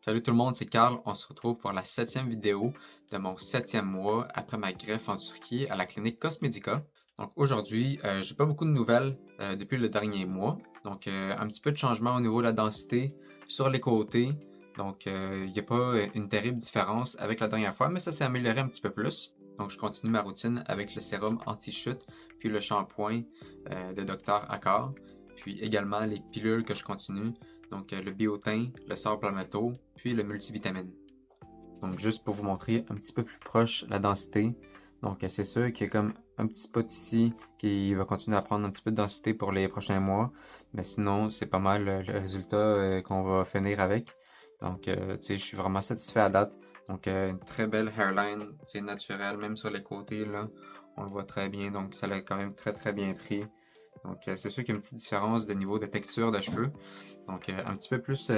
Salut tout le monde, c'est Carl. On se retrouve pour la septième vidéo de mon septième mois après ma greffe en Turquie à la clinique Cosmedica. Donc aujourd'hui, j'ai pas beaucoup de nouvelles depuis le dernier mois. Donc un petit peu de changement au niveau de la densité sur les côtés. Donc il n'y a pas une terrible différence avec la dernière fois, mais ça s'est amélioré un petit peu plus. Donc je continue ma routine avec le sérum anti-chute, puis le shampoing de Dr. Accor, puis également les pilules que je continue. Donc, le biotin, le sort palmetto, puis le multivitamine. Donc, juste pour vous montrer un petit peu plus proche la densité. Donc, c'est sûr qu'il y a comme un petit spot ici qui va continuer à prendre un petit peu de densité pour les prochains mois. Mais sinon, c'est pas mal le résultat qu'on va finir avec. Donc, tu sais, je suis vraiment satisfait à date. Donc, une très belle hairline, c'est naturel, même sur les côtés, là, on le voit très bien. Donc, ça l'a quand même très, très bien pris. Donc, c'est sûr qu'il y a une petite différence de niveau de texture de cheveux. Donc, un petit peu plus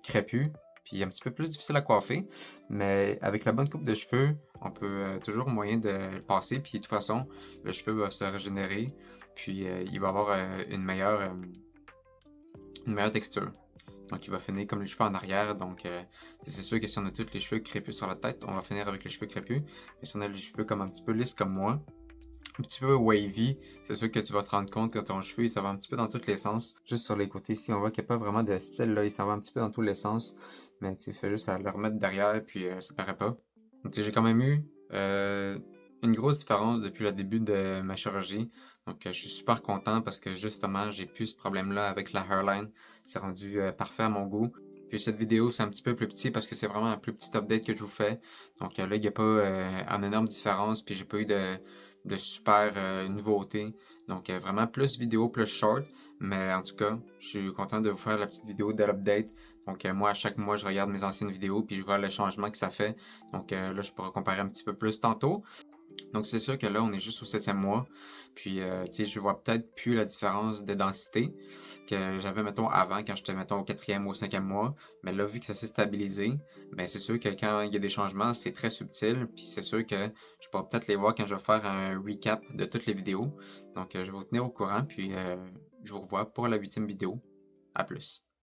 crépus, puis un petit peu plus difficile à coiffer. Mais avec la bonne coupe de cheveux, on peut toujours moyen de le passer. Puis de toute façon, le cheveu va se régénérer. Puis il va avoir une meilleure texture. Donc, il va finir comme les cheveux en arrière. Donc, c'est sûr que si on a tous les cheveux crépus sur la tête, on va finir avec les cheveux crépus. Mais si on a les cheveux comme un petit peu lisses comme moi, un petit peu wavy, c'est sûr que tu vas te rendre compte que ton cheveu, il s'en va un petit peu dans tous les sens. Juste sur les côtés ici, on voit qu'il n'y a pas vraiment de style, là, il s'en va un petit peu dans tous les sens. Mais tu fais juste à le remettre derrière, puis ça paraît pas. Donc, tu sais, j'ai quand même eu une grosse différence depuis le début de ma chirurgie. Donc, je suis super content parce que justement, j'ai plus ce problème-là avec la hairline. C'est rendu parfait à mon goût. Puis cette vidéo, c'est un petit peu plus petit parce que c'est vraiment un plus petit update que je vous fais. Donc là, il n'y a pas une énorme différence, puis j'ai pas eu de super nouveautés. Donc vraiment plus vidéo, plus short. Mais en tout cas, je suis content de vous faire la petite vidéo de l'update. Donc moi, à chaque mois, je regarde mes anciennes vidéos, puis je vois le changement que ça fait. Donc là, je pourrais comparer un petit peu plus tantôt. Donc c'est sûr que là, on est juste au septième mois. Puis, tu sais, je vois peut-être plus la différence de densité que j'avais, mettons, avant, quand j'étais, mettons, au quatrième ou au cinquième mois. Mais là, vu que ça s'est stabilisé, ben c'est sûr que quand il y a des changements, c'est très subtil. Puis c'est sûr que je pourrais peut-être les voir quand je vais faire un recap de toutes les vidéos. Donc, je vais vous tenir au courant. Puis, je vous revois pour la huitième vidéo. À plus.